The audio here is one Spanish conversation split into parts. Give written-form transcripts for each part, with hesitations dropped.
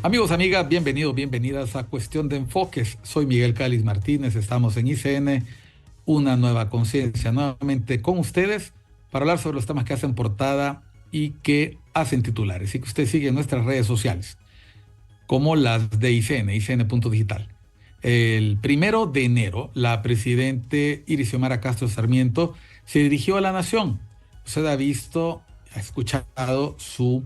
Amigos, amigas, bienvenidos, bienvenidas a Cuestión de Enfoques. Soy Miguel Cáliz Martínez, estamos en ICN, una nueva conciencia, nuevamente con ustedes para hablar sobre los temas que hacen portada y que hacen titulares y que usted sigue en nuestras redes sociales, como las de ICN, ICN.digital. El 1 de enero, la presidente Xiomara Castro Sarmiento se dirigió a la nación. Usted ha visto, ha escuchado su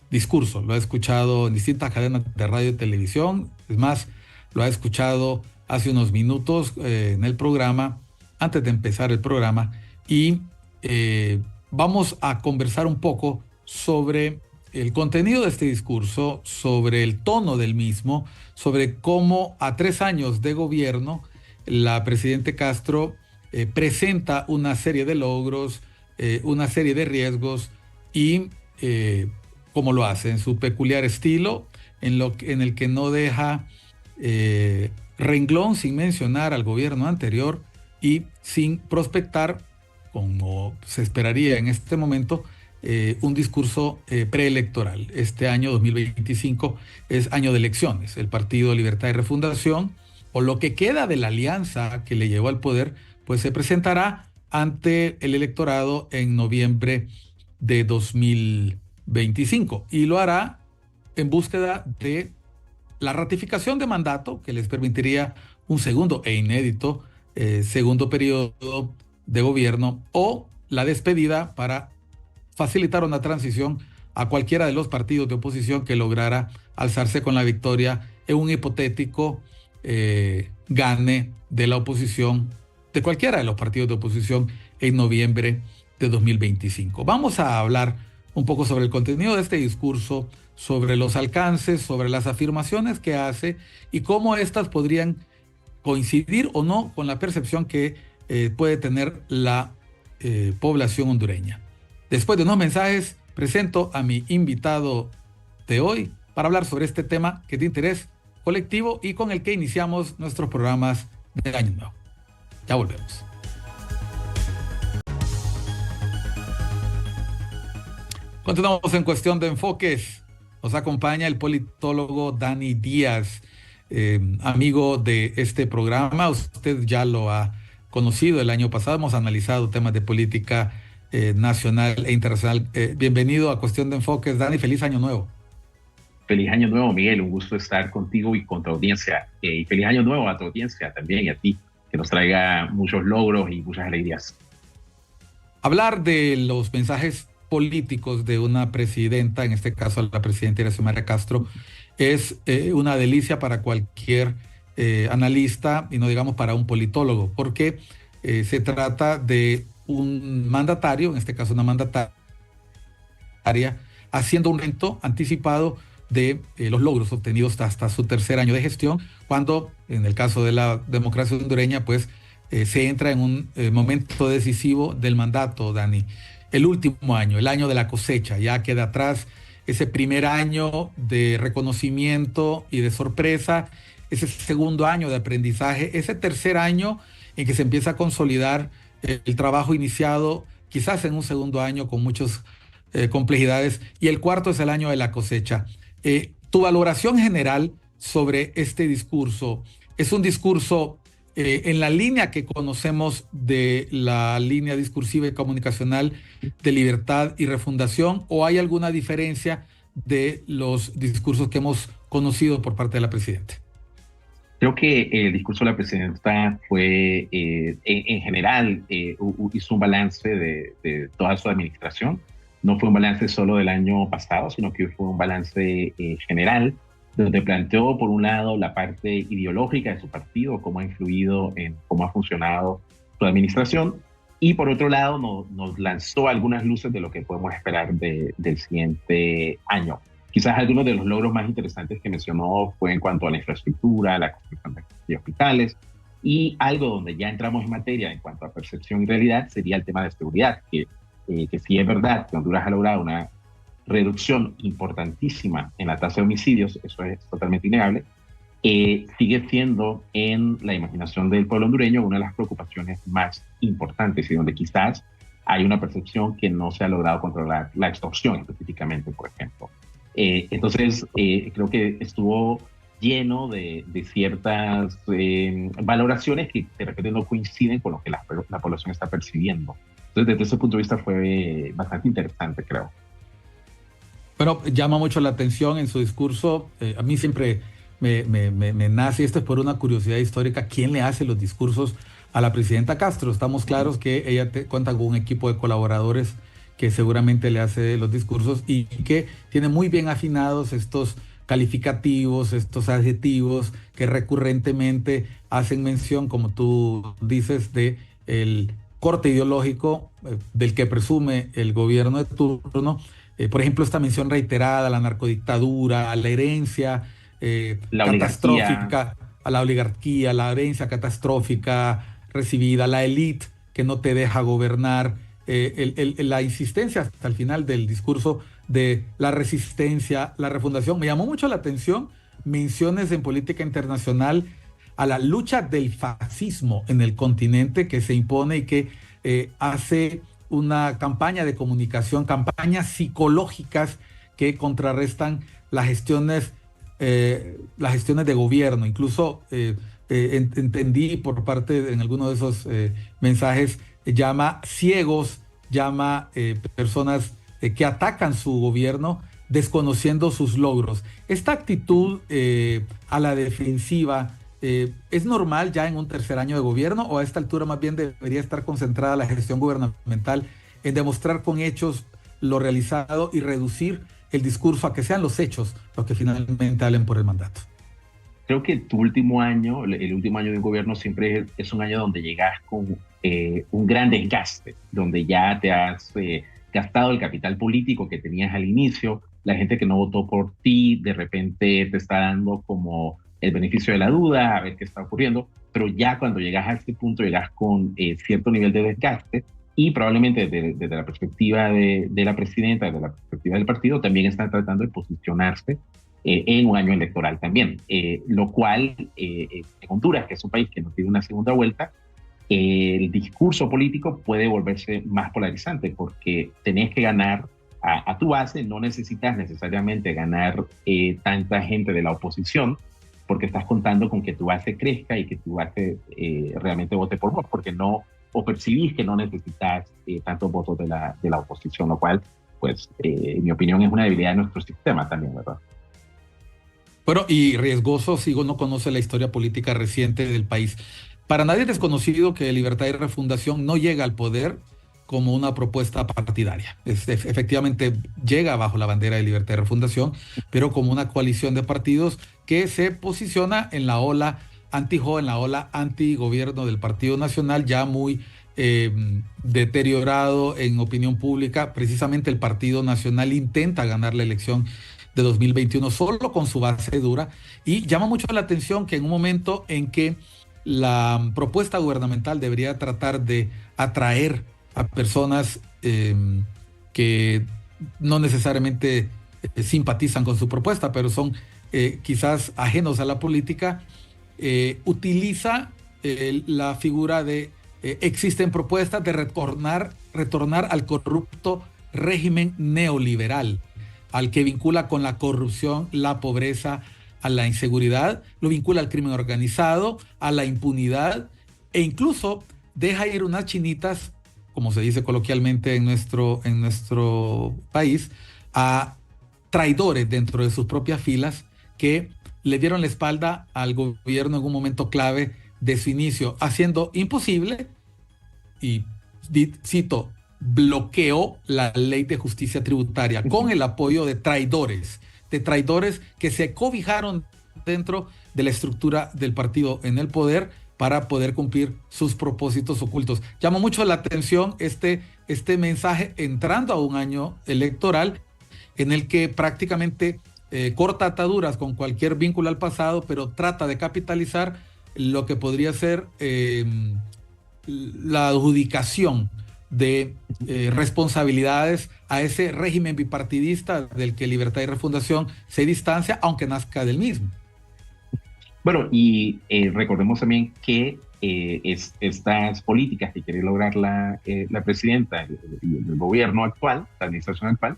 discurso, lo ha escuchado en distintas cadenas de radio y televisión, es más, lo ha escuchado hace unos minutos en el programa, antes de empezar el programa, y vamos a conversar un poco sobre el contenido de este discurso, sobre el tono del mismo, sobre cómo a 3 años de gobierno la presidenta Castro presenta una serie de logros, una serie de riesgos y cómo lo hace en su peculiar estilo, en el que no deja renglón sin mencionar al gobierno anterior y sin prospectar, como se esperaría en este momento, un discurso preelectoral. Este año 2025 es año de elecciones. El Partido Libertad y Refundación, o lo que queda de la alianza que le llevó al poder, pues se presentará ante el electorado en noviembre de 2025 y lo hará en búsqueda de la ratificación de mandato que les permitiría un segundo e inédito segundo periodo de gobierno o la despedida para facilitar una transición a cualquiera de los partidos de oposición que lograra alzarse con la victoria en un hipotético gane de la oposición, de cualquiera de los partidos de oposición en noviembre de 2025. Vamos a hablar un poco sobre el contenido de este discurso, sobre los alcances, sobre las afirmaciones que hace y cómo éstas podrían coincidir o no con la percepción que puede tener la población hondureña. Después de unos mensajes, presento a mi invitado de hoy para hablar sobre este tema que es de interés colectivo y con el que iniciamos nuestros programas de Año Nuevo. Ya volvemos. Continuamos en Cuestión de Enfoques. Nos acompaña el politólogo Dani Díaz, amigo de este programa. Usted ya lo ha conocido el año pasado. Hemos analizado temas de política nacional e internacional. Bienvenido a Cuestión de Enfoques, Dani. Feliz Año Nuevo. Feliz Año Nuevo, Miguel. Un gusto estar contigo y con tu audiencia. Y feliz Año Nuevo a tu audiencia también y a ti, que nos traiga muchos logros y muchas alegrías. Hablar de los mensajes políticos de una presidenta, en este caso la presidenta Xiomara Castro, es una delicia para cualquier analista y no digamos para un politólogo, porque se trata de un mandatario, en este caso una mandataria, haciendo un recuento anticipado de los logros obtenidos hasta su tercer año de gestión, cuando en el caso de la democracia hondureña, pues se entra en un momento decisivo del mandato, Dani. El último año, el año de la cosecha, ya queda atrás ese primer año de reconocimiento y de sorpresa, ese segundo año de aprendizaje, ese tercer año en que se empieza a consolidar el trabajo iniciado, quizás en un segundo año con muchas complejidades, y el cuarto es el año de la cosecha. Tu valoración general sobre este discurso, ¿es un discurso en la línea que conocemos de la línea discursiva y comunicacional de Libertad y Refundación, o hay alguna diferencia de los discursos que hemos conocido por parte de la presidenta? Creo que el discurso de la presidenta fue, en general, hizo un balance de toda su administración. No fue un balance solo del año pasado, sino que fue un balance general, donde planteó, por un lado, la parte ideológica de su partido, cómo ha influido en cómo ha funcionado su administración, y por otro lado nos lanzó algunas luces de lo que podemos esperar del siguiente año. Quizás algunos de los logros más interesantes que mencionó fue en cuanto a la infraestructura, la construcción de hospitales, y algo donde ya entramos en materia en cuanto a percepción y realidad sería el tema de seguridad, que sí es verdad que Honduras ha logrado una reducción importantísima en la tasa de homicidios, eso es totalmente innegable, sigue siendo en la imaginación del pueblo hondureño una de las preocupaciones más importantes y donde quizás hay una percepción que no se ha logrado controlar, la extorsión específicamente, por ejemplo. Entonces, creo que estuvo lleno de ciertas valoraciones que de repente no coinciden con lo que la población está percibiendo. Entonces, desde ese punto de vista fue bastante interesante, creo. Bueno, llama mucho la atención en su discurso. A mí siempre me nace, esto es por una curiosidad histórica, ¿quién le hace los discursos a la presidenta Castro? Estamos claros que ella cuenta con un equipo de colaboradores que seguramente le hace los discursos y que tiene muy bien afinados estos calificativos, estos adjetivos que recurrentemente hacen mención, como tú dices, de el corte ideológico del que presume el gobierno de turno. Por ejemplo, esta mención reiterada a la narcodictadura, a la herencia La oligarquía, catastrófica, a la oligarquía, la herencia catastrófica recibida, la élite que no te deja gobernar, la insistencia hasta el final del discurso de la resistencia, la refundación. Me llamó mucho la atención menciones en política internacional a la lucha del fascismo en el continente que se impone y que hace una campaña de comunicación, campañas psicológicas que contrarrestan las gestiones de gobierno. Incluso entendí por parte en alguno de esos mensajes, llama ciegos, llama personas que atacan su gobierno desconociendo sus logros. Esta actitud a la defensiva ¿es normal ya en un tercer año de gobierno o a esta altura más bien debería estar concentrada la gestión gubernamental en demostrar con hechos lo realizado y reducir el discurso a que sean los hechos los que finalmente hablen por el mandato? creo que tu último año, el último año de un gobierno siempre es un año donde llegas con un gran desgaste, donde ya te has gastado el capital político que tenías al inicio, la gente que no votó por ti de repente te está dando como el beneficio de la duda, a ver qué está ocurriendo, pero ya cuando llegas a este punto llegas con cierto nivel de desgaste y probablemente desde la perspectiva de la presidenta, desde la perspectiva del partido, también están tratando de posicionarse en un año electoral también, lo cual en Honduras, que es un país que no tiene una segunda vuelta, el discurso político puede volverse más polarizante porque tenés que ganar a tu base, no necesitas necesariamente ganar tanta gente de la oposición porque estás contando con que tu base crezca y que tu base realmente vote por vos, porque no, o percibís que no necesitas tantos votos de la oposición, lo cual, pues, en mi opinión, es una debilidad de nuestro sistema también, ¿verdad? Bueno, y riesgoso si uno conoce la historia política reciente del país. Para nadie es desconocido que Libertad y Refundación no llega al poder como una propuesta partidaria. Efectivamente llega bajo la bandera de Libertad y Refundación, pero como una coalición de partidos que se posiciona en la ola anti-Jo, en la ola anti-gobierno del Partido Nacional, ya muy deteriorado en opinión pública. Precisamente el Partido Nacional intenta ganar la elección de 2021 solo con su base dura y llama mucho la atención que en un momento en que la propuesta gubernamental debería tratar de atraer a personas que no necesariamente simpatizan con su propuesta, pero son quizás ajenos a la política, utiliza la figura de existen propuestas de retornar al corrupto régimen neoliberal, al que vincula con la corrupción, la pobreza, a la inseguridad, lo vincula al crimen organizado, a la impunidad e incluso deja ir unas chinitas, como se dice coloquialmente en nuestro país, a traidores dentro de sus propias filas que le dieron la espalda al gobierno en un momento clave de su inicio, haciendo imposible, y cito, bloqueó la ley de justicia tributaria con el apoyo de traidores que se cobijaron dentro de la estructura del partido en el poder para poder cumplir sus propósitos ocultos. Llama mucho la atención este mensaje entrando a un año electoral en el que prácticamente corta ataduras con cualquier vínculo al pasado, pero trata de capitalizar lo que podría ser la adjudicación de responsabilidades a ese régimen bipartidista del que Libertad y Refundación se distancia, aunque nazca del mismo. Bueno, y recordemos también que estas políticas que quiere lograr la presidenta y el gobierno actual, la administración actual,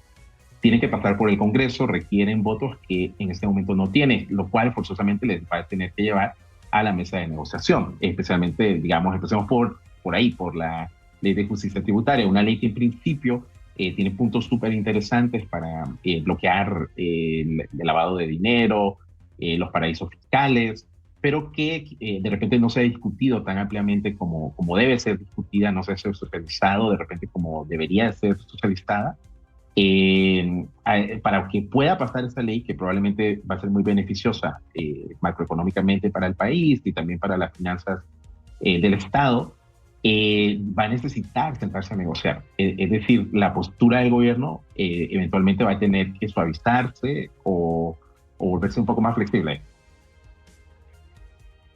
tienen que pasar por el Congreso, requieren votos que en este momento no tiene, lo cual forzosamente les va a tener que llevar a la mesa de negociación, especialmente, digamos, empecemos por ahí, por la ley de justicia tributaria, una ley que en principio tiene puntos súper interesantes para bloquear el lavado de dinero, los paraísos fiscales, pero que de repente no se ha discutido tan ampliamente como debe ser discutida, no se ha socializado de repente como debería ser socializada, para que pueda pasar esta ley, que probablemente va a ser muy beneficiosa macroeconómicamente para el país y también para las finanzas del Estado, va a necesitar sentarse a negociar. Es decir, la postura del gobierno eventualmente va a tener que suavizarse o volverse un poco más flexible.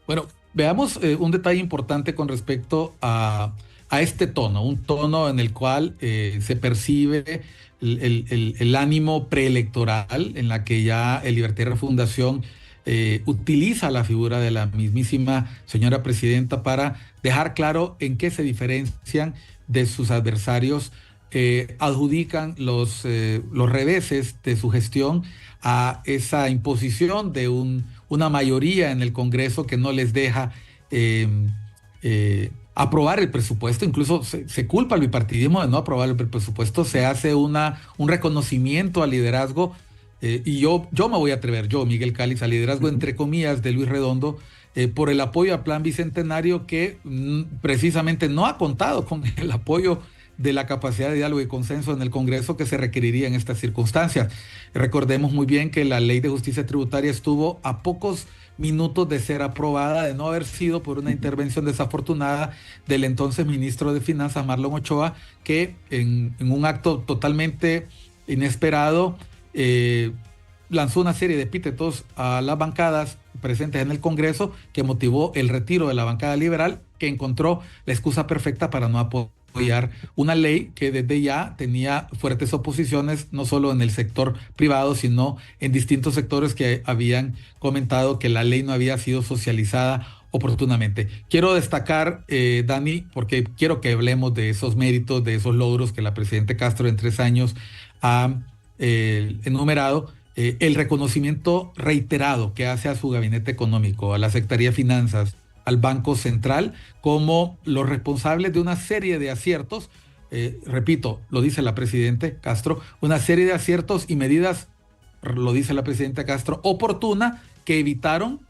Bueno, veamos un detalle importante con respecto a este tono, un tono en el cual se percibe el ánimo preelectoral, en la que ya el Libertad y Refundación utiliza la figura de la mismísima señora presidenta para dejar claro en qué se diferencian de sus adversarios, adjudican los reveses de su gestión a esa imposición de una mayoría en el Congreso que no les deja aprobar el presupuesto. Incluso se culpa al bipartidismo de no aprobar el presupuesto, se hace un reconocimiento al liderazgo, y yo me voy a atrever, yo, Miguel Cáliz, al liderazgo entre comillas de Luis Redondo, por el apoyo al Plan Bicentenario, que precisamente no ha contado con el apoyo de la capacidad de diálogo y consenso en el Congreso que se requeriría en estas circunstancias. Recordemos muy bien que la Ley de Justicia Tributaria estuvo a pocos minutos de ser aprobada, de no haber sido por una intervención desafortunada del entonces ministro de Finanzas, Marlon Ochoa, que en un acto totalmente inesperado lanzó una serie de epítetos a las bancadas presentes en el Congreso, que motivó el retiro de la bancada liberal, que encontró la excusa perfecta para no apoyar una ley que desde ya tenía fuertes oposiciones, no solo en el sector privado, sino en distintos sectores que habían comentado que la ley no había sido socializada oportunamente. Quiero destacar, Dani, porque quiero que hablemos de esos méritos, de esos logros que la presidenta Castro en 3 años ha enumerado, el reconocimiento reiterado que hace a su gabinete económico, a la Secretaría de Finanzas, al Banco Central, como los responsables de una serie de aciertos, repito, lo dice la presidenta Castro, una serie de aciertos y medidas, lo dice la presidenta Castro, oportuna, que evitaron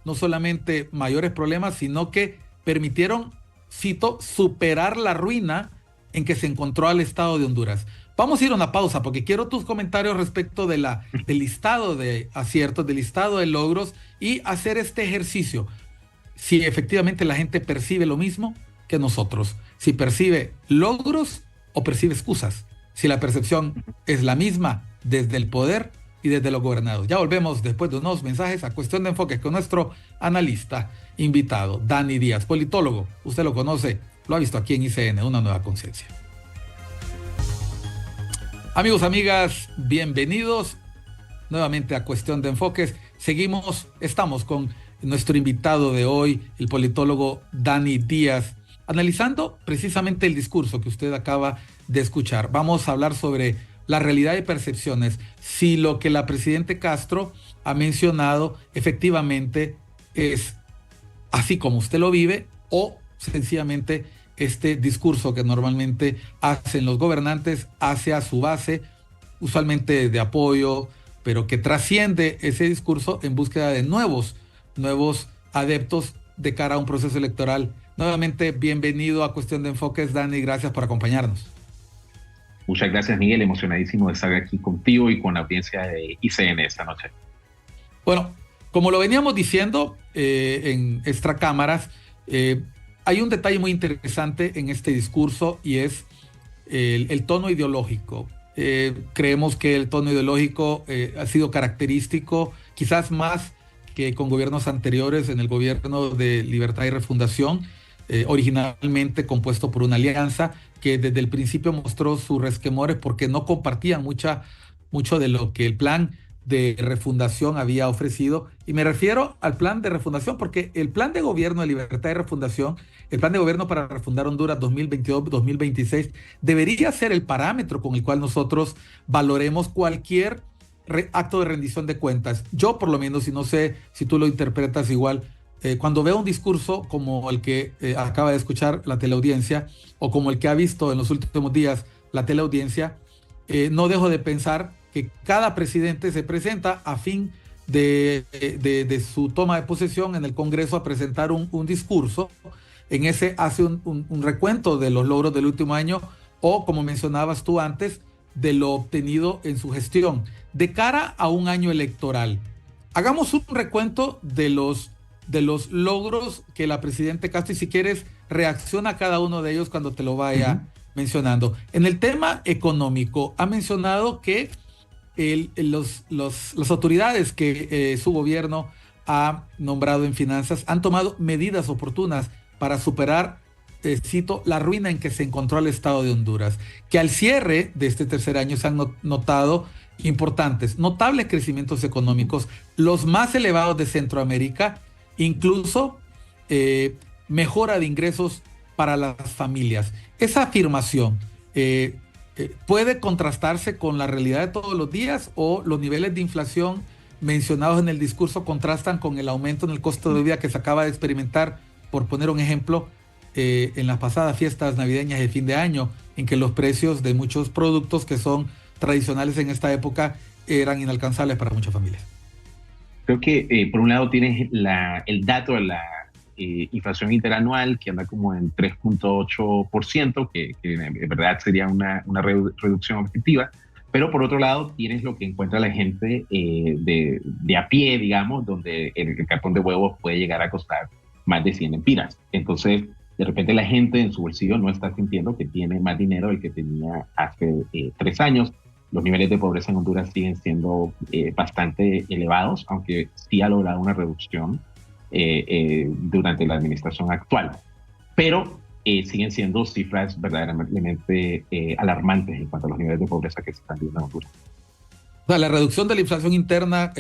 no solamente mayores problemas, sino que permitieron, cito, superar la ruina en que se encontró al Estado de Honduras. Vamos a ir a una pausa porque quiero tus comentarios respecto del listado de aciertos, del listado de logros, y hacer este ejercicio. Si efectivamente la gente percibe lo mismo que nosotros, si percibe logros o percibe excusas, si la percepción es la misma desde el poder y desde los gobernados. Ya volvemos después de unos mensajes a Cuestión de Enfoque con nuestro analista invitado, Dani Díaz, politólogo. Usted lo conoce, lo ha visto aquí en ICN, Una Nueva Conciencia. Amigos, amigas, bienvenidos nuevamente a Cuestión de Enfoques. Estamos con nuestro invitado de hoy, el politólogo Dani Díaz, analizando precisamente el discurso que usted acaba de escuchar. Vamos a hablar sobre la realidad y percepciones, si lo que la presidenta Castro ha mencionado efectivamente es así como usted lo vive, o sencillamente este discurso que normalmente hacen los gobernantes hacia su base, usualmente de apoyo, pero que trasciende ese discurso en búsqueda de nuevos adeptos de cara a un proceso electoral. Nuevamente, bienvenido a Cuestión de Enfoques, Dani, gracias por acompañarnos. Muchas gracias, Miguel, emocionadísimo de estar aquí contigo y con la audiencia de ICN esta noche. Bueno, como lo veníamos diciendo en extracámaras, hay un detalle muy interesante en este discurso, y es el tono ideológico. Creemos que el tono ideológico ha sido característico, quizás más que con gobiernos anteriores, en el gobierno de Libertad y Refundación, originalmente compuesto por una alianza que desde el principio mostró sus resquemores porque no compartían mucho de lo que el plan de refundación había ofrecido, y me refiero al plan de refundación, porque el plan de gobierno de libertad y refundación, el plan de gobierno para refundar Honduras 2022-2026, debería ser el parámetro con el cual nosotros valoremos cualquier acto de rendición de cuentas. Yo, por lo menos, y no sé si tú lo interpretas igual, cuando veo un discurso como el que acaba de escuchar la teleaudiencia, o como el que ha visto en los últimos días la teleaudiencia, no dejo de pensar que cada presidente se presenta a fin de su toma de posesión en el Congreso a presentar un discurso. En ese hace un recuento de los logros del último año, o, como mencionabas tú antes, de lo obtenido en su gestión. De cara a un año electoral, hagamos un recuento de los logros que la presidenta Castro, y si quieres, reacciona a cada uno de ellos cuando te lo vaya mencionando. En el tema económico, ha mencionado que las autoridades que su gobierno ha nombrado en finanzas han tomado medidas oportunas para superar, cito, la ruina en que se encontró el Estado de Honduras, que al cierre de este tercer año se han notado notables crecimientos económicos, los más elevados de Centroamérica, incluso mejora de ingresos para las familias. Esa afirmación puede contrastarse con la realidad de todos los días, o los niveles de inflación mencionados en el discurso contrastan con el aumento en el costo de vida que se acaba de experimentar, por poner un ejemplo, en las pasadas fiestas navideñas de fin de año, en que los precios de muchos productos que son tradicionales en esta época eran inalcanzables para muchas familias. Creo que por un lado tienes el dato de la inflación interanual, que anda como en 3.8%, que en verdad sería una reducción objetiva, pero por otro lado tienes lo que encuentra la gente de a pie, digamos, donde el cartón de huevos puede llegar a costar más de 100 lempiras. Entonces, de repente la gente en su bolsillo no está sintiendo que tiene más dinero del que tenía hace 3 años. Los niveles de pobreza en Honduras siguen siendo bastante elevados, aunque sí ha logrado una reducción durante la administración actual. Pero siguen siendo cifras verdaderamente alarmantes en cuanto a los niveles de pobreza que se están viendo en Honduras. O sea, la reducción de la inflación interna,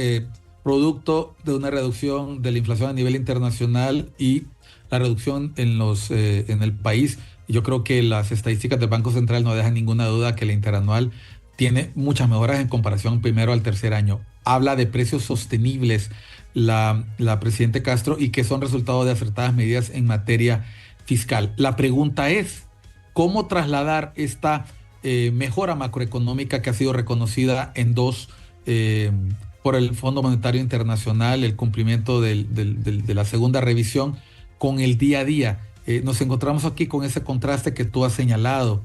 producto de una reducción de la inflación a nivel internacional, y la reducción en el país. Yo creo que las estadísticas del Banco Central no dejan ninguna duda que la interanual tiene muchas mejoras en comparación primero al tercer año. Habla de precios sostenibles la presidenta Castro, y que son resultado de acertadas medidas en materia fiscal. La pregunta es, ¿cómo trasladar esta mejora macroeconómica que ha sido reconocida en dos por el Fondo Monetario Internacional, el cumplimiento de la segunda revisión, con el día a día? Nos encontramos aquí con ese contraste que tú has señalado.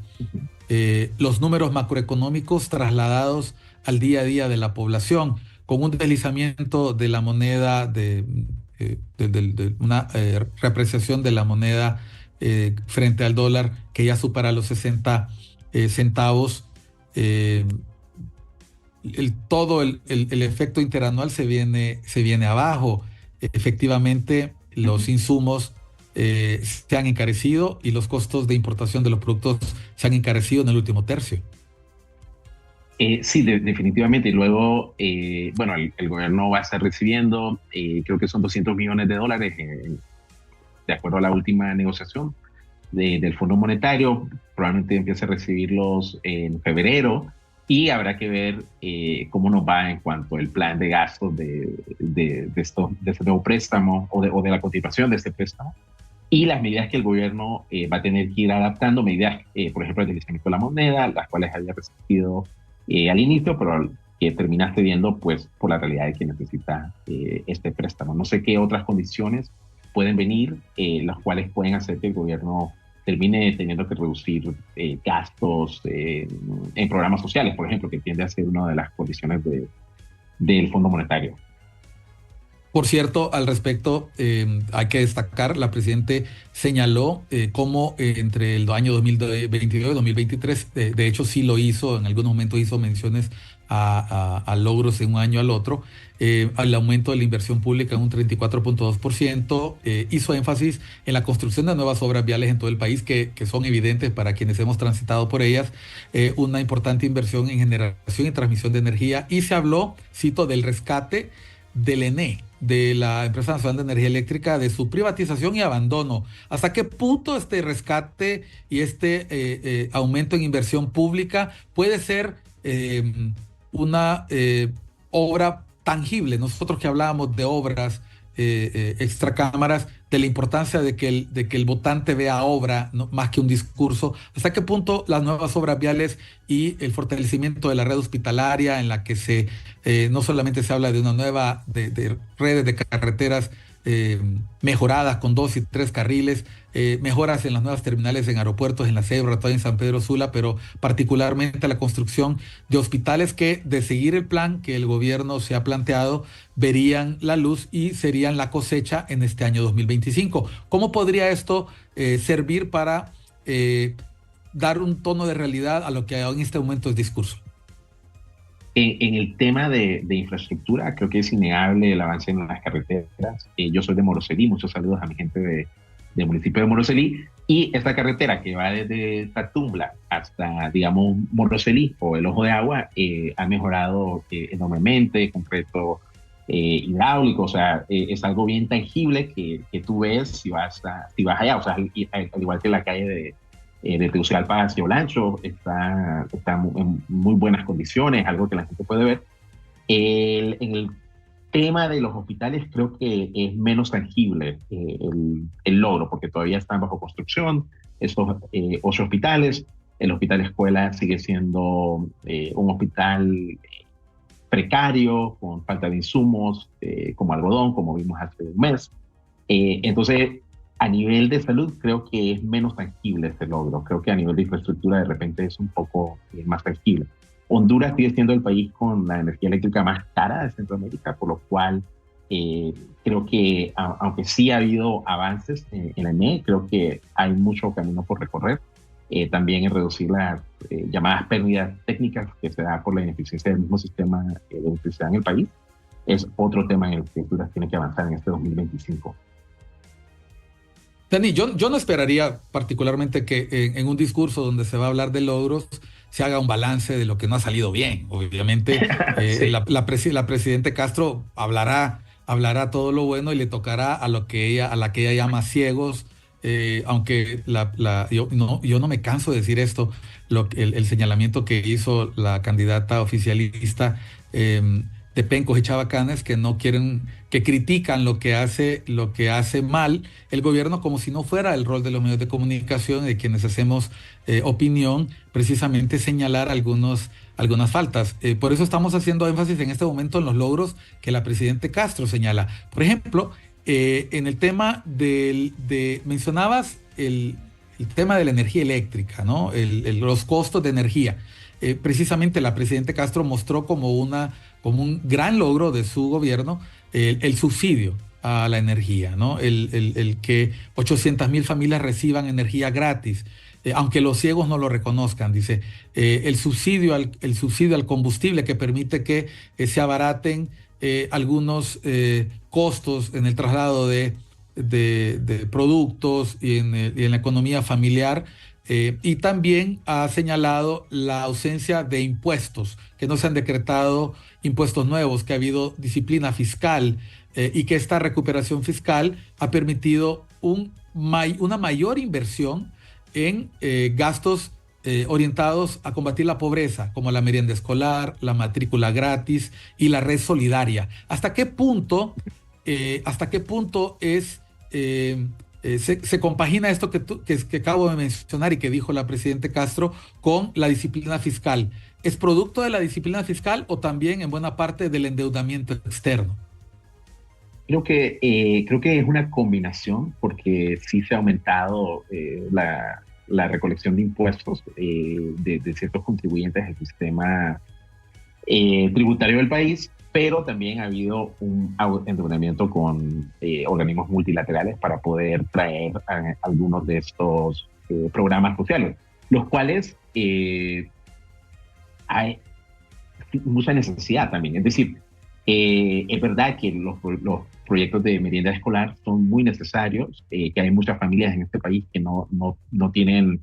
Los números macroeconómicos trasladados al día a día de la población, con un deslizamiento de la moneda, de una reapreciación de la moneda frente al dólar, que ya supera los 60 centavos. Todo el efecto interanual se viene abajo. Efectivamente, los insumos se han encarecido, y los costos de importación de los productos se han encarecido en el último tercio. Sí, definitivamente. Y luego, bueno, el gobierno va a estar recibiendo, creo que son $200 millones, de acuerdo a la última negociación del Fondo Monetario. Probablemente empiece a recibirlos en febrero, y habrá que ver cómo nos va en cuanto al plan de gastos de este nuevo préstamo, o de la continuación de este préstamo, y las medidas que el gobierno va a tener que ir adaptando, medidas, por ejemplo, el deslizamiento de la moneda, las cuales había resistido al inicio, pero que termina cediendo, pues, por la realidad de que necesita este préstamo. No sé qué otras condiciones pueden venir, las cuales pueden hacer que el gobierno termine teniendo que reducir gastos en programas sociales, por ejemplo, que tiende a ser una de las condiciones del Fondo Monetario. Por cierto, al respecto, hay que destacar, la presidenta señaló cómo entre el año 2022 y 2023, de hecho sí lo hizo, en algún momento hizo menciones a logros de un año al otro. El aumento de la inversión pública en un 34.2%, hizo énfasis en la construcción de nuevas obras viales en todo el país que son evidentes para quienes hemos transitado por ellas, una importante inversión en generación y transmisión de energía, y se habló, cito, del rescate del ENE, de la Empresa Nacional de Energía Eléctrica, de su privatización y abandono. ¿Hasta qué punto este rescate y aumento en inversión pública puede ser una obra tangible? Nosotros que hablábamos de obras extracámaras, de la importancia de que el votante vea obra, ¿no?, más que un discurso. ¿Hasta qué punto las nuevas obras viales y el fortalecimiento de la red hospitalaria, en la que no solamente se habla de una nueva de redes de carreteras mejoradas con 2 y 3 carriles, mejoras en las nuevas terminales en aeropuertos, en la Cebra, en San Pedro Sula, pero particularmente la construcción de hospitales que, de seguir el plan que el gobierno se ha planteado, verían la luz y serían la cosecha en este año 2025? ¿Cómo podría esto servir para dar un tono de realidad a lo que en este momento es discurso? En el tema de infraestructura, creo que es innegable el avance en las carreteras. Yo soy de Moroselí, muchos saludos a mi gente del municipio de Moroselí. Y esta carretera que va desde Tatumbla hasta, digamos, Moroselí o el Ojo de Agua, ha mejorado enormemente, concreto hidráulico, o sea, es algo bien tangible que tú ves si vas allá, o sea, al igual que la calle de Tegucigalpa hacia Olancho, está en muy buenas condiciones, algo que la gente puede ver. En el tema de los hospitales creo que es menos tangible el logro, porque todavía están bajo construcción estos 8 hospitales. El hospital escuela sigue siendo un hospital precario, con falta de insumos, como algodón, como vimos hace un mes. Entonces, a nivel de salud, creo que es menos tangible este logro. Creo que a nivel de infraestructura, de repente, es un poco más tangible. Honduras sigue siendo el país con la energía eléctrica más cara de Centroamérica, por lo cual creo que, aunque sí ha habido avances en la ENE, creo que hay mucho camino por recorrer. También en reducir las llamadas pérdidas técnicas que se da por la ineficiencia del mismo sistema de electricidad en el país. Es otro tema en el que Honduras tiene que avanzar en este 2025. Dani, yo no esperaría particularmente que en un discurso donde se va a hablar de logros se haga un balance de lo que no ha salido bien. Obviamente, Sí. la presidente Castro hablará todo lo bueno y le tocará a la que ella llama ciegos, aunque yo no me canso de decir esto, el señalamiento que hizo la candidata oficialista de pencos y chabacanes, que no quieren, que critican lo que hace mal el gobierno, como si no fuera el rol de los medios de comunicación, de quienes hacemos opinión, precisamente señalar algunas faltas. Por eso estamos haciendo énfasis en este momento en los logros que la presidenta Castro señala. Por ejemplo, en el tema mencionabas el tema de la energía eléctrica, ¿no? Los costos de energía. Precisamente la presidenta Castro mostró como un gran logro de su gobierno el subsidio a la energía, ¿no? El que 800,000 familias reciban energía gratis, aunque los ciegos no lo reconozcan, dice. El subsidio al combustible, que permite que se abaraten algunos costos en el traslado de productos y en la economía familiar. Y también ha señalado la ausencia de impuestos, que no se han decretado impuestos nuevos, que ha habido disciplina fiscal, y que esta recuperación fiscal ha permitido una mayor inversión en gastos orientados a combatir la pobreza, como la merienda escolar, la matrícula gratis y la red solidaria. ¿Hasta qué punto se compagina esto que acabo de mencionar y que dijo la presidenta Castro con la disciplina fiscal? ¿Es producto de la disciplina fiscal o también en buena parte del endeudamiento externo? Creo que es una combinación, porque sí se ha aumentado la recolección de impuestos de ciertos contribuyentes al sistema tributario del país, pero también ha habido un endeudamiento con organismos multilaterales para poder traer algunos de estos programas sociales, los cuales mucha necesidad también. Es decir, es verdad que los proyectos de merienda escolar son muy necesarios, que hay muchas familias en este país que no tienen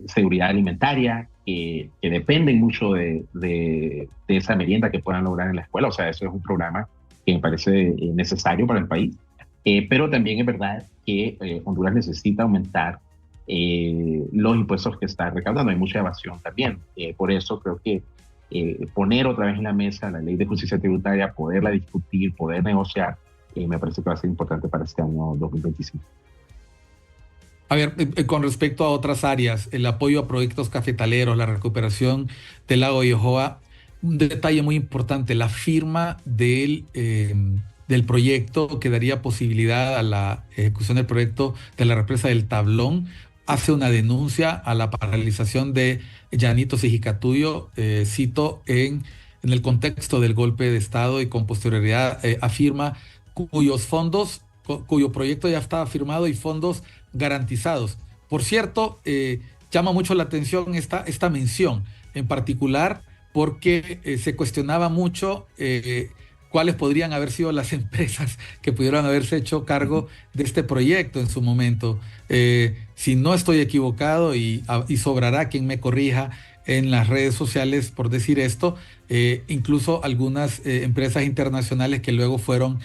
seguridad alimentaria, que dependen mucho de esa merienda que puedan lograr en la escuela. O sea, eso es un programa que me parece necesario para el país. Pero también es verdad que Honduras necesita aumentar los impuestos que está recaudando. Hay mucha evasión también. Por eso creo que poner otra vez en la mesa la ley de justicia tributaria, poderla discutir, poder negociar, me parece que va a ser importante para este año 2025. A ver, con respecto a otras áreas, el apoyo a proyectos cafetaleros, la recuperación del lago Yohoa, un detalle muy importante, la firma del proyecto que daría posibilidad a la ejecución del proyecto de la represa del Tablón, hace una denuncia a la paralización de Llanitos y Jicatuyo, cito, en el contexto del golpe de Estado y con posterioridad afirma cuyo proyecto ya estaba firmado y fondos garantizados. Por cierto, llama mucho la atención esta mención, en particular porque se cuestionaba mucho cuáles podrían haber sido las empresas que pudieran haberse hecho cargo de este proyecto en su momento. Si no estoy equivocado, y sobrará quien me corrija en las redes sociales por decir esto, incluso algunas empresas internacionales que luego fueron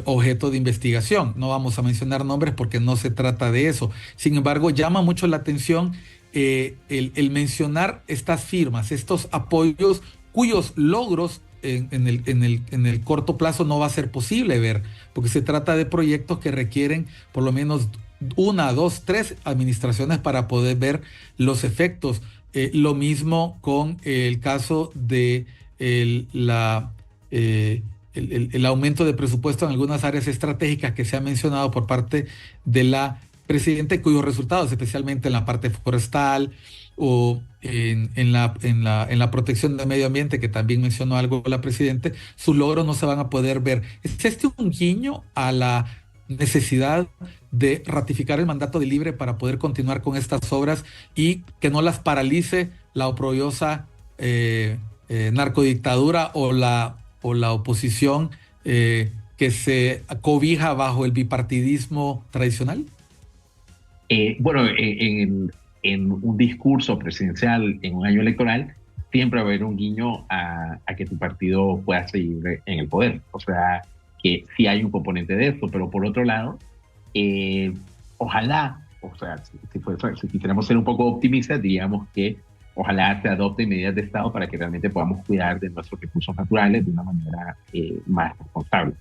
objeto de investigación. No vamos a mencionar nombres porque no se trata de eso. Sin embargo, llama mucho la atención el mencionar estas firmas, estos apoyos cuyos logros en el corto plazo no va a ser posible ver, porque se trata de proyectos que requieren por lo menos 1, 2, 3 administraciones para poder ver los efectos. Lo mismo con el caso de el aumento de presupuesto en algunas áreas estratégicas que se ha mencionado por parte de la presidenta, cuyos resultados, especialmente en la parte forestal o en la protección del medio ambiente, que también mencionó algo la presidenta, sus logros no se van a poder ver. ¿Es este un guiño a la necesidad de ratificar el mandato de Libre para poder continuar con estas obras y que no las paralice la oprobiosa narcodictadura o la oposición que se cobija bajo el bipartidismo tradicional? Bueno, en un discurso presidencial en un año electoral, siempre va a haber un guiño a que tu partido pueda seguir en el poder. O sea, que sí hay un componente de esto, pero por otro lado, ojalá, o sea, si quisiéramos ser un poco optimistas, diríamos que ojalá se adopten medidas de Estado para que realmente podamos cuidar de nuestros recursos naturales de una manera más responsable.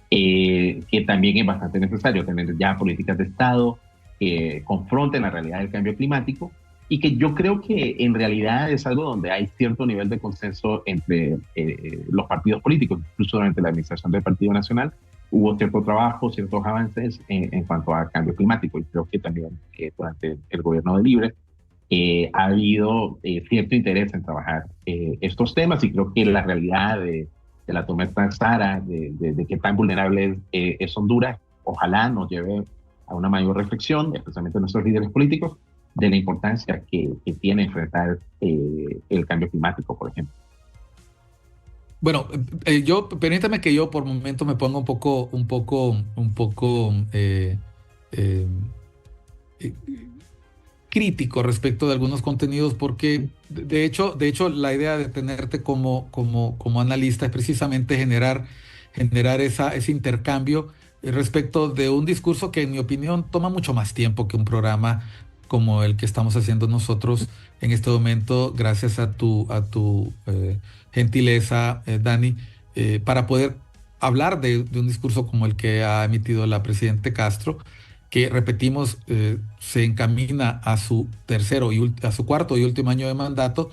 Que también es bastante necesario tener ya políticas de Estado que confronten la realidad del cambio climático, y que yo creo que en realidad es algo donde hay cierto nivel de consenso entre los partidos políticos. Incluso durante la administración del Partido Nacional hubo cierto trabajo, ciertos avances en cuanto a cambio climático, y creo que también durante el gobierno de Libre ha habido cierto interés en trabajar estos temas, y creo que la realidad de la tormenta Sara, de qué tan vulnerable es Honduras, ojalá nos lleve a una mayor reflexión, especialmente nuestros líderes políticos, de la importancia que tiene enfrentar el cambio climático, por ejemplo. Bueno, permítame que yo por momento me ponga un poco crítico respecto de algunos contenidos, porque de hecho la idea de tenerte como analista es precisamente generar ese intercambio respecto de un discurso que, en mi opinión, toma mucho más tiempo que un programa como el que estamos haciendo nosotros en este momento, gracias a tu gentileza, Dani, para poder hablar de un discurso como el que ha emitido la presidenta Castro, que, repetimos, se encamina a su cuarto y último año de mandato.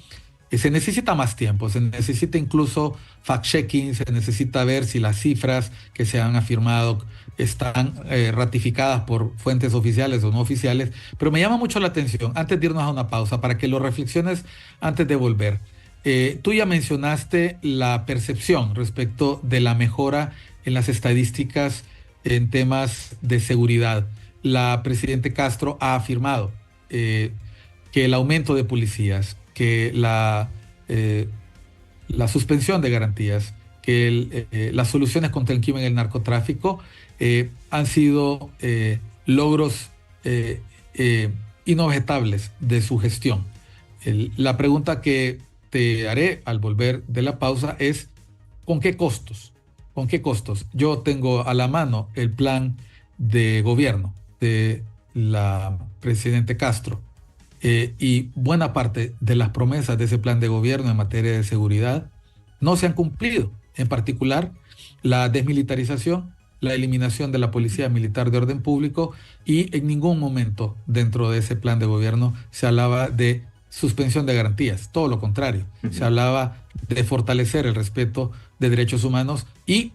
Se necesita más tiempo, se necesita incluso fact-checking, se necesita ver si las cifras que se han afirmado están ratificadas por fuentes oficiales o no oficiales. Pero me llama mucho la atención, antes de irnos a una pausa, para que lo reflexiones antes de volver. Tú ya mencionaste la percepción respecto de la mejora en las estadísticas en temas de seguridad. La presidenta Castro ha afirmado que el aumento de policías, que la suspensión de garantías, que las soluciones contra el crimen y el narcotráfico han sido logros inobjetables de su gestión. La pregunta que te haré al volver de la pausa es: ¿con qué costos? ¿Con qué costos? Yo tengo a la mano el plan de gobierno de la presidente Castro, y buena parte de las promesas de ese plan de gobierno en materia de seguridad no se han cumplido. En particular, la desmilitarización, la eliminación de la Policía Militar de Orden Público, y en ningún momento dentro de ese plan de gobierno se hablaba de suspensión de garantías, todo lo contrario, se hablaba de fortalecer el respeto de derechos humanos y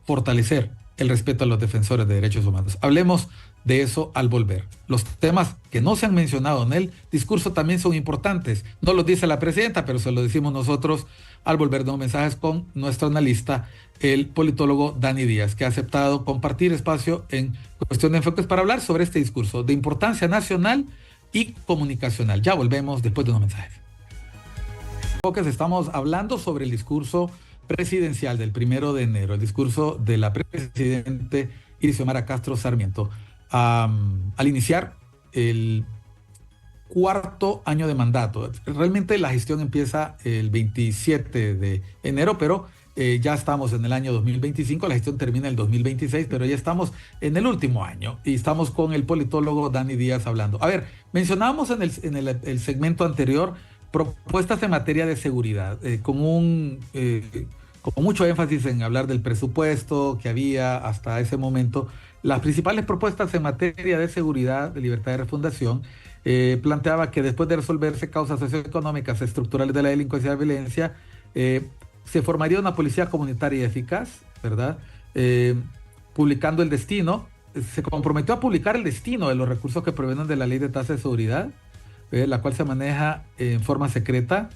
fortalecer el respeto a los defensores de derechos humanos. Hablemos de eso al volver. Los temas que no se han mencionado en el discurso también son importantes. No los dice la presidenta, pero se lo decimos nosotros al volver de los mensajes con nuestro analista, el politólogo Dani Díaz, que ha aceptado compartir espacio en Cuestión de Enfoques para hablar sobre este discurso de importancia nacional y comunicacional. Ya volvemos después de unos mensajes. Enfoques, estamos hablando sobre el discurso presidencial del 1 de enero, el discurso de la presidente Xiomara Castro Sarmiento, al iniciar el 4º año de mandato. Realmente la gestión empieza el 27 de enero, pero ya estamos en el año 2025, la gestión termina el 2026, pero ya estamos en el último año y estamos con el politólogo Dani Díaz hablando. A ver, mencionábamos en el segmento anterior propuestas en materia de seguridad, con mucho énfasis en hablar del presupuesto que había hasta ese momento. Las principales propuestas en materia de seguridad, de libertad de refundación, planteaba que después de resolverse causas socioeconómicas estructurales de la delincuencia y la violencia, se formaría una policía comunitaria eficaz, ¿verdad? Publicando el destino, se comprometió a publicar el destino de los recursos que provienen de la Ley de Tasa de Seguridad, la cual se maneja en forma secreta,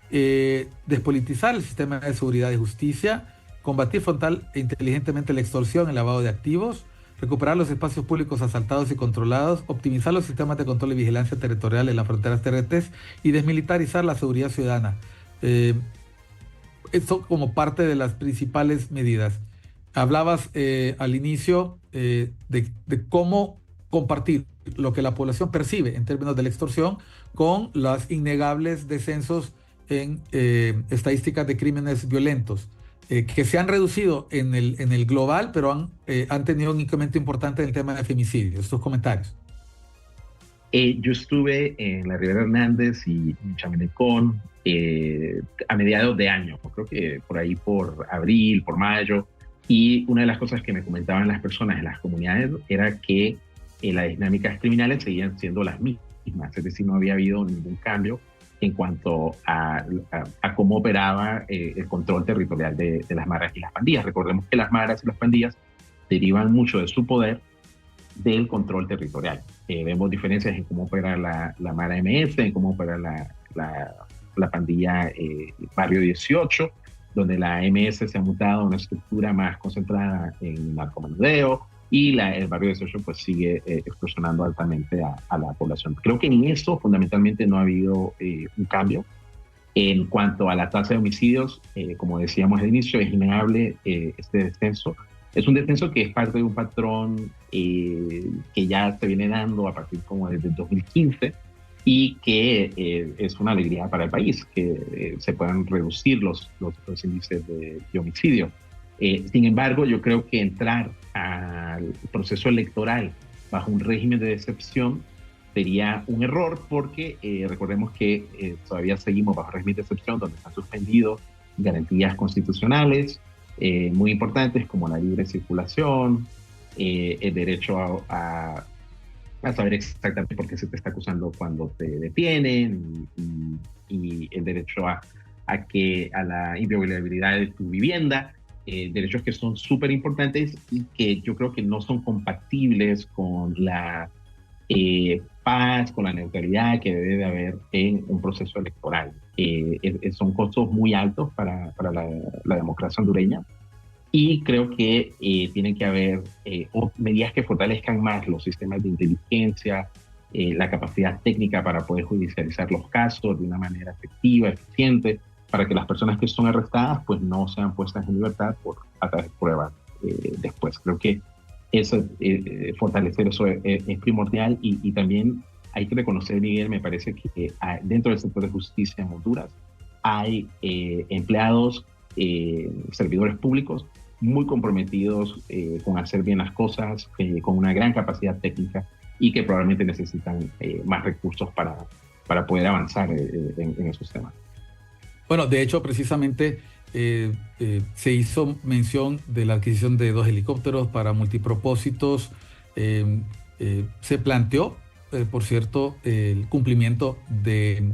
despolitizar el sistema de seguridad y justicia, combatir frontal e inteligentemente la extorsión, el lavado de activos, recuperar los espacios públicos asaltados y controlados, optimizar los sistemas de control y vigilancia territorial en las fronteras terrestres y desmilitarizar la seguridad ciudadana. Esto como parte de las principales medidas. Hablabas al inicio de cómo compartir lo que la población percibe en términos de la extorsión con los innegables descensos en estadísticas de crímenes violentos, que se han reducido en el global, pero han tenido un incremento importante en el tema de femicidios. Estos comentarios. Yo estuve en la Rivera Hernández y en Chamenecón a mediados de año, creo que por ahí por abril, por mayo, y una de las cosas que me comentaban las personas en las comunidades era que las dinámicas criminales seguían siendo las mismas, es decir, no había habido ningún cambio en cuanto a cómo operaba el control territorial de las maras y las pandillas. Recordemos que las maras y las pandillas derivan mucho de su poder del control territorial. Vemos diferencias en cómo opera la Mara MS, en cómo opera la pandilla Barrio 18, donde la MS se ha mutado a una estructura más concentrada en narcomenudeo, y el Barrio 18 pues sigue extorsionando altamente a la población. Creo que en eso fundamentalmente no ha habido un cambio. En cuanto a la tasa de homicidios, como decíamos al inicio, es innegable este descenso. Es un descenso que es parte de un patrón que ya se viene dando a partir como desde el 2015, y que es una alegría para el país, que se puedan reducir los índices de homicidio. Sin embargo, yo creo que entrar al proceso electoral bajo un régimen de excepción sería un error, porque recordemos que todavía seguimos bajo régimen de excepción, donde están suspendidos garantías constitucionales muy importantes como la libre circulación, el derecho a saber exactamente por qué se te está acusando cuando te detienen, y el derecho a la inviolabilidad de tu vivienda, derechos que son súper importantes y que yo creo que no son compatibles con la paz, con la neutralidad que debe de haber en un proceso electoral. Son costos muy altos para la democracia hondureña, y creo que tienen que haber medidas que fortalezcan más los sistemas de inteligencia, la capacidad técnica para poder judicializar los casos de una manera efectiva, eficiente, para que las personas que son arrestadas pues no sean puestas en libertad a través de pruebas después. Creo que eso, fortalecer eso es primordial y también hay que reconocer, Miguel, me parece que dentro del sector de justicia en Honduras hay empleados, servidores públicos muy comprometidos con hacer bien las cosas, con una gran capacidad técnica y que probablemente necesitan más recursos para poder avanzar en esos temas. Bueno, de hecho, precisamente se hizo mención de la adquisición de 2 helicópteros para multipropósitos. Se planteó, por cierto, el cumplimiento del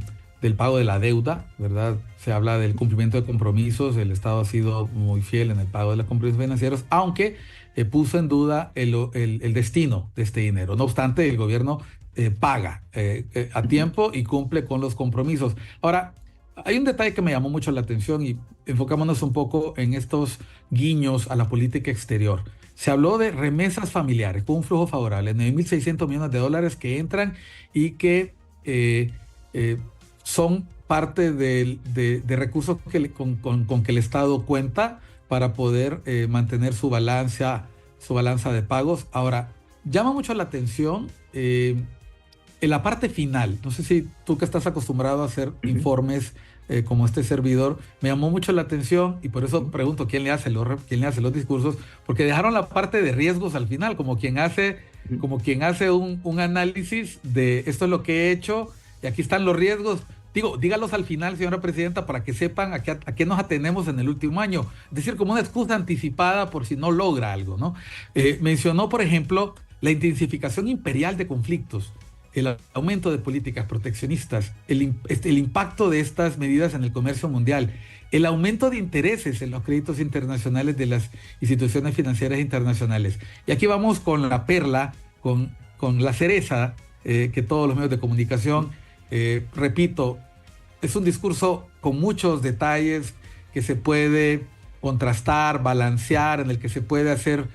pago de la deuda, ¿verdad? Se habla del cumplimiento de compromisos. El Estado ha sido muy fiel en el pago de los compromisos financieros, aunque puso en duda el destino de este dinero. No obstante, el gobierno paga a tiempo y cumple con los compromisos. Ahora, hay un detalle que me llamó mucho la atención y enfocámonos un poco en estos guiños a la política exterior. Se habló de remesas familiares con un flujo favorable, 9.600 millones de dólares que entran y que son parte de recursos con que el Estado cuenta para poder mantener su balanza de pagos. Ahora, llama mucho la atención en la parte final. No sé si tú, que estás acostumbrado a hacer informes como este servidor, me llamó mucho la atención y por eso pregunto quién le hace los discursos, porque dejaron la parte de riesgos al final, como quien hace un análisis de esto es lo que he hecho y aquí están los riesgos. Digo, dígalos al final, señora presidenta, para que sepan a qué nos atenemos en el último año. Es decir, como una excusa anticipada por si no logra algo, ¿no? Mencionó, por ejemplo, la intensificación imperial de conflictos, el aumento de políticas proteccionistas, el impacto de estas medidas en el comercio mundial, el aumento de intereses en los créditos internacionales de las instituciones financieras internacionales. Y aquí vamos con la perla, con la cereza que todos los medios de comunicación, repito, es un discurso con muchos detalles que se puede contrastar, balancear, en el que se puede hacer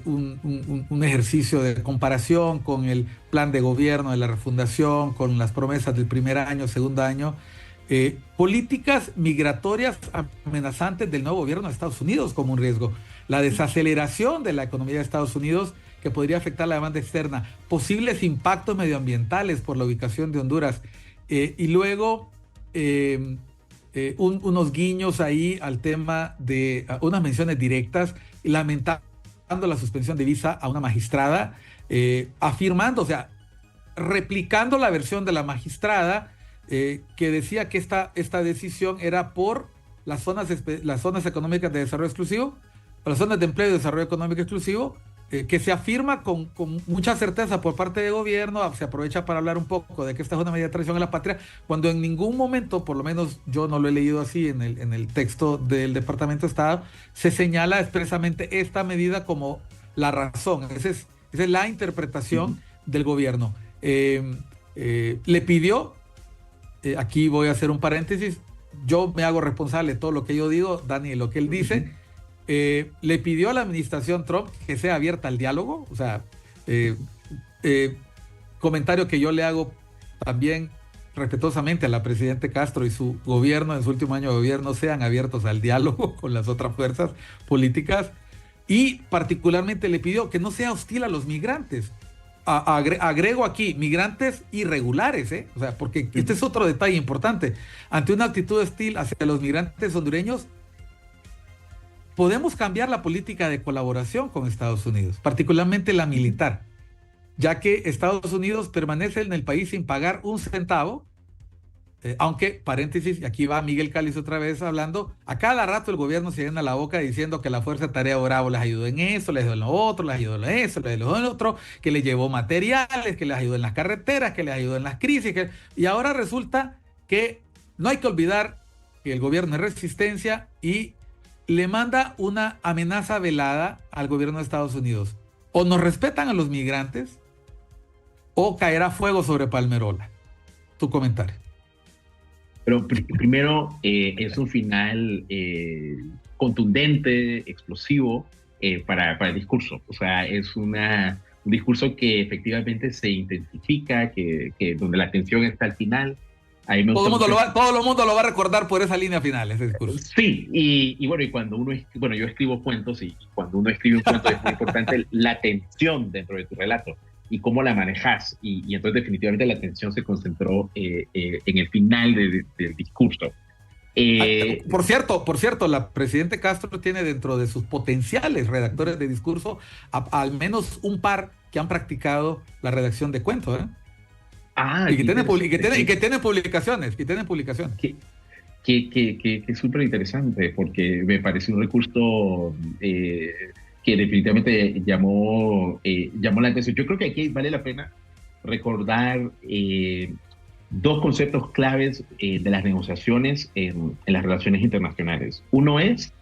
un ejercicio de comparación con el plan de gobierno de la refundación, con las promesas del primer año, segundo año, políticas migratorias amenazantes del nuevo gobierno de Estados Unidos como un riesgo, la desaceleración de la economía de Estados Unidos que podría afectar la demanda externa, posibles impactos medioambientales por la ubicación de Honduras, y luego unos guiños ahí al tema de unas menciones directas, lamentando la suspensión de visa a una magistrada, afirmando, o sea, replicando la versión de la magistrada que decía que esta decisión era por las zonas económicas de desarrollo exclusivo, o las zonas de empleo y desarrollo económico exclusivo, que se afirma con mucha certeza por parte del gobierno. Se aprovecha para hablar un poco de que esta es una medida de traición a la patria, cuando en ningún momento, por lo menos yo no lo he leído así en el texto del Departamento de Estado, se señala expresamente esta medida como la razón. Esa es la interpretación del gobierno. Le pidió, aquí voy a hacer un paréntesis, yo me hago responsable de todo lo que yo digo, Dani, de lo que él dice. Le pidió a la administración Trump que sea abierta al diálogo, o sea, comentario que yo le hago también respetuosamente a la presidenta Castro y su gobierno, en su último año de gobierno, sean abiertos al diálogo con las otras fuerzas políticas, y particularmente le pidió que no sea hostil a los migrantes. Agrego aquí, migrantes irregulares, o sea, porque este es otro detalle importante. Ante una actitud hostil hacia los migrantes hondureños, podemos cambiar la política de colaboración con Estados Unidos, particularmente la militar, ya que Estados Unidos permanece en el país sin pagar un centavo, aunque, paréntesis, y aquí va Miguel Cáliz otra vez hablando, a cada rato el gobierno se llena la boca diciendo que la Fuerza de Tarea Bravo les ayudó en eso, les ayudó en lo otro, les ayudó en eso, les ayudó en lo otro, que les llevó materiales, que les ayudó en las carreteras, que les ayudó en las crisis, y ahora resulta que no hay que olvidar que el gobierno es resistencia y le manda una amenaza velada al gobierno de Estados Unidos. O nos respetan a los migrantes o caerá fuego sobre Palmerola. Tu comentario. Pero primero, es un final contundente, explosivo para el discurso. O sea, es un discurso que efectivamente se intensifica, que donde la tensión está al final. Ahí me gustó mucho. Todo el mundo lo va a recordar por esa línea final, ese discurso. Sí, y bueno, y cuando bueno, yo escribo cuentos y cuando uno escribe un cuento es muy importante la tensión dentro de tu relato y cómo la manejas. Y entonces definitivamente la atención se concentró en el final del discurso. Por cierto, la presidenta Castro tiene dentro de sus potenciales redactores de discurso al menos un par que han practicado la redacción de cuentos, ¿eh? Y que tienen publicaciones, Que es súper interesante porque me parece un recurso que definitivamente llamó la atención. Yo creo que aquí vale la pena recordar dos conceptos claves de las negociaciones en las relaciones internacionales. Uno es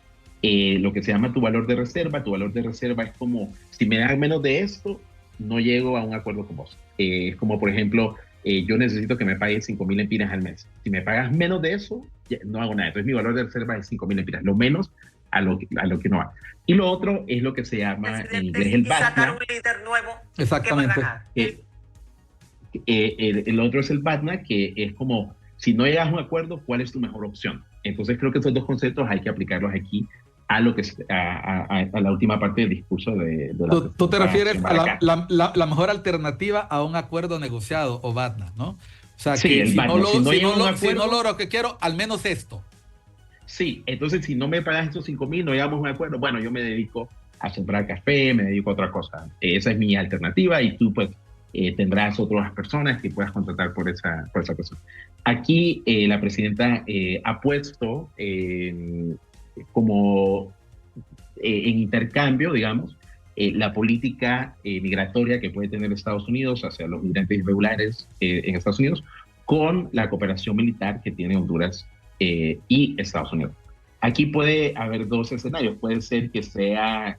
lo que se llama tu valor de reserva. Tu valor de reserva es como, si me das menos de esto, no llego a un acuerdo con vos. Es como, por ejemplo, yo necesito que me pagues 5.000 lempiras al mes. Si me pagas menos de eso, no hago nada. Entonces mi valor de reserva es 5.000 lempiras, lo menos a lo que no va. Y lo otro es lo que se llama en inglés el BATNA. Sacar un líder nuevo. Exactamente. El otro es el BATNA, que es como, si no llegas a un acuerdo, ¿cuál es tu mejor opción? Entonces creo que esos dos conceptos hay que aplicarlos aquí a la última parte del discurso de la ¿Tú te refieres a la mejor alternativa a un acuerdo negociado o BATNA, ¿no? O sea, sí, que si no logro lo que quiero, al menos esto. Sí, entonces si no me pagas estos 5.000, no llegamos a un acuerdo, bueno, yo me dedico a sembrar café, me dedico a otra cosa. Esa es mi alternativa y tú pues tendrás otras personas que puedas contratar por esa persona. Aquí la presidenta ha puesto como en intercambio, digamos, la política migratoria que puede tener Estados Unidos hacia los migrantes irregulares en Estados Unidos con la cooperación militar que tiene Honduras y Estados Unidos. Aquí puede haber dos escenarios. Puede ser que sea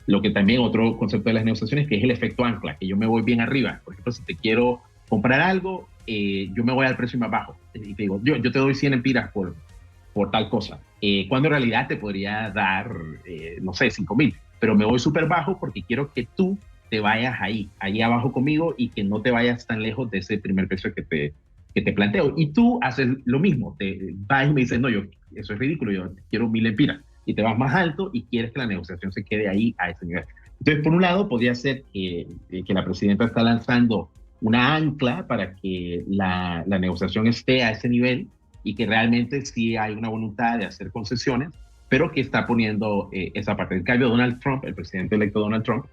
lo que también otro concepto de las negociaciones, que es el efecto ancla, que yo me voy bien arriba. Por ejemplo, si te quiero comprar algo, yo me voy al precio más bajo y te digo, yo te doy 100 empiras por tal cosa, cuando en realidad te podría dar, no sé, 5.000, pero me voy súper bajo porque quiero que tú te vayas ahí abajo conmigo y que no te vayas tan lejos de ese primer precio que te planteo. Y tú haces lo mismo, te vas y me dices, no, eso es ridículo, yo quiero 1.000 empiras, y te vas más alto y quieres que la negociación se quede ahí a ese nivel. Entonces, por un lado, podría ser que la presidenta está lanzando una ancla para que la negociación esté a ese nivel y que realmente sí hay una voluntad de hacer concesiones, pero que está poniendo esa parte. En cambio, Donald Trump, el presidente electo Donald Trump,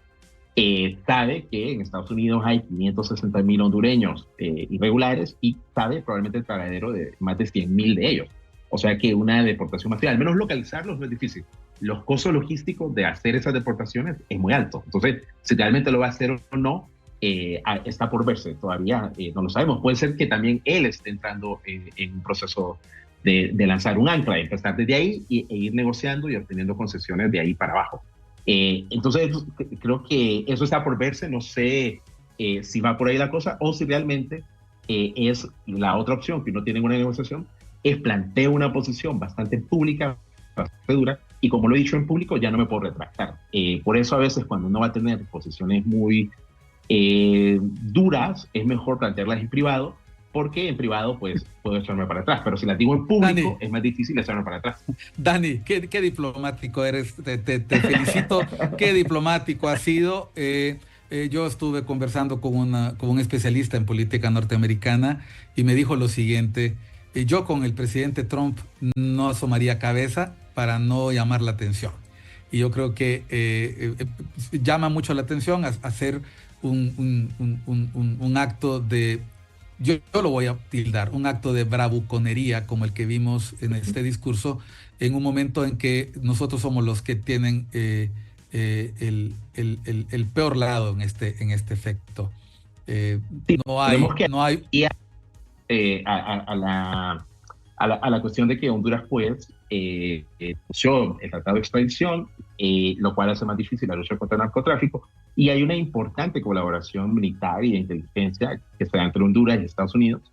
sabe que en Estados Unidos hay 560.000 hondureños irregulares y sabe probablemente el paradero de más de 100.000 de ellos. O sea que una deportación masiva, al menos localizarlos no es difícil. Los costos logísticos de hacer esas deportaciones es muy alto. Entonces, si realmente lo va a hacer o no, está por verse. Todavía no lo sabemos. Puede ser que también él esté entrando en un proceso de lanzar un ancla, empezar desde ahí e ir negociando y obteniendo concesiones de ahí para abajo. Entonces, creo que eso está por verse. No sé si va por ahí la cosa o si realmente es la otra opción, que no tienen una negociación, es planteo una posición bastante pública, bastante dura, y como lo he dicho en público, ya no me puedo retractar. Por eso a veces cuando uno va a tener posiciones muy duras, es mejor plantearlas en privado, porque en privado pues puedo echarme para atrás, pero si las digo en público, Dani, es más difícil echarme para atrás. Dani, qué diplomático eres, te felicito, qué diplomático has sido. Yo estuve conversando con un especialista en política norteamericana y me dijo lo siguiente: yo con el presidente Trump no asomaría cabeza para no llamar la atención. Y yo creo que llama mucho la atención hacer un acto de, yo lo voy a tildar, un acto de bravuconería como el que vimos en este discurso, en un momento en que nosotros somos los que tienen el peor lado en este efecto. No hay a la cuestión de que Honduras pues negoció el tratado de extradición, lo cual hace más difícil la lucha contra el narcotráfico, y hay una importante colaboración militar y de inteligencia que se da entre Honduras y Estados Unidos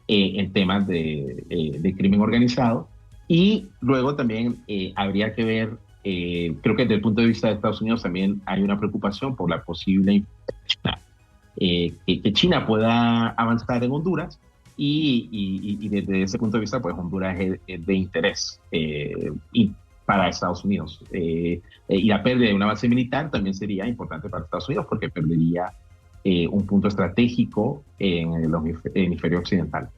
en temas de crimen organizado. Y luego también habría que ver, creo que desde el punto de vista de Estados Unidos también hay una preocupación por la posible que China pueda avanzar en Honduras y desde ese punto de vista, pues Honduras es de interés y para Estados Unidos. Y la pérdida de una base militar también sería importante para Estados Unidos porque perdería un punto estratégico en el hemisferio occidental.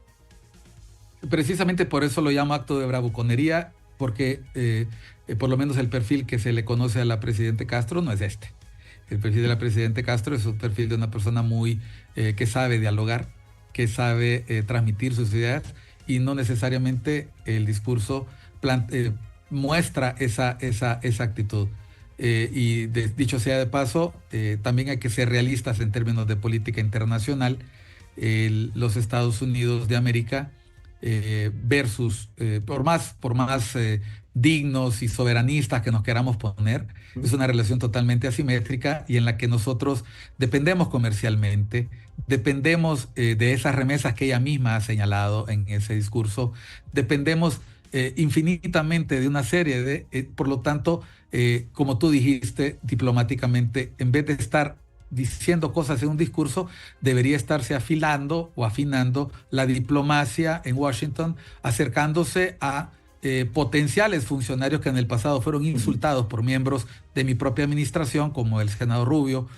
Precisamente por eso lo llamo acto de bravuconería, porque por lo menos el perfil que se le conoce a la presidente Castro no es este. El perfil de la presidente Castro es un perfil de una persona muy que sabe dialogar, que sabe transmitir sus ideas, y no necesariamente el discurso muestra esa actitud. Dicho sea de paso, también hay que ser realistas en términos de política internacional. Los Estados Unidos de América versus, por más dignos y soberanistas que nos queramos poner, es una relación totalmente asimétrica y en la que nosotros dependemos comercialmente, dependemos de esas remesas que ella misma ha señalado en ese discurso, dependemos infinitamente de una serie de, por lo tanto, como tú dijiste diplomáticamente, en vez de estar diciendo cosas en un discurso, debería estarse afilando o afinando la diplomacia en Washington, acercándose a potenciales funcionarios que en el pasado fueron insultados por miembros de mi propia administración, como el senador Rubio,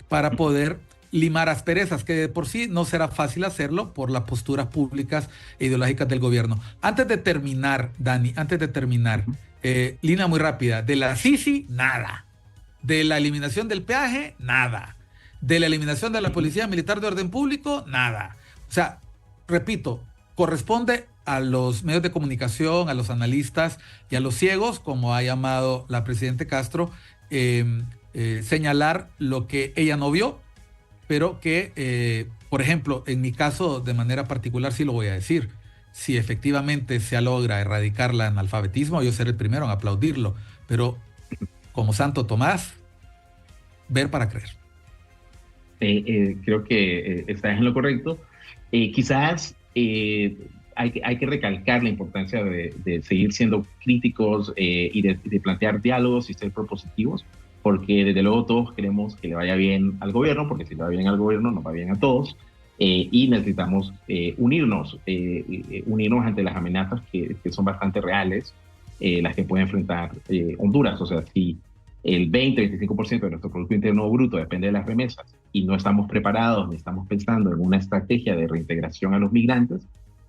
para poder limar asperezas, que de por sí no será fácil hacerlo por las posturas públicas e ideológicas del gobierno. Antes de terminar, Dani, línea muy rápida, de la Sisi, nada. De la eliminación del peaje, nada. De la eliminación de la Policía Militar de Orden Público, nada. O sea, repito, corresponde a los medios de comunicación, a los analistas y a los ciegos, como ha llamado la presidenta Castro, señalar lo que ella no vio, pero que, por ejemplo, en mi caso de manera particular sí lo voy a decir. Si efectivamente se logra erradicar el analfabetismo, yo seré el primero en aplaudirlo, pero como Santo Tomás, ver para creer. Creo que estás en lo correcto. Quizás hay que recalcar la importancia de seguir siendo críticos y de plantear diálogos y ser propositivos, porque desde luego todos queremos que le vaya bien al gobierno, porque si le va bien al gobierno nos va bien a todos, y necesitamos unirnos ante las amenazas que son bastante reales, las que puede enfrentar Honduras. O sea, si el 20-25% de nuestro Producto Interno Bruto depende de las remesas y no estamos preparados ni estamos pensando en una estrategia de reintegración a los migrantes,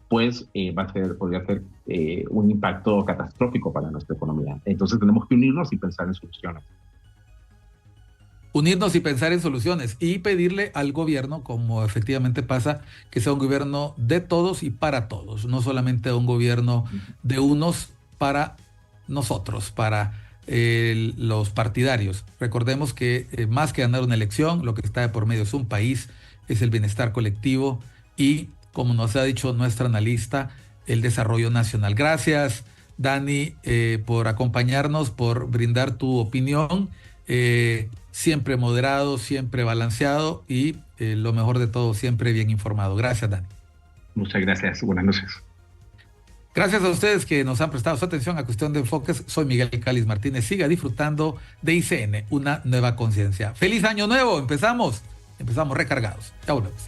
pues podría ser un impacto catastrófico para nuestra economía. Entonces tenemos que unirnos y pensar en soluciones. Unirnos y pensar en soluciones y pedirle al gobierno, como efectivamente pasa, que sea un gobierno de todos y para todos, no solamente un gobierno de unos para nosotros, para los partidarios. Recordemos que más que ganar una elección, lo que está de por medio es un país, es el bienestar colectivo y, como nos ha dicho nuestra analista, el desarrollo nacional. Gracias, Dani, por acompañarnos, por brindar tu opinión, siempre moderado, siempre balanceado y lo mejor de todo, siempre bien informado. Gracias, Dani. Muchas gracias. Buenas noches. Gracias a ustedes que nos han prestado su atención a Cuestión de Enfoques. Soy Miguel Cáliz Martínez. Siga disfrutando de ICN, una nueva conciencia. ¡Feliz año nuevo! Empezamos recargados. Ya volvemos.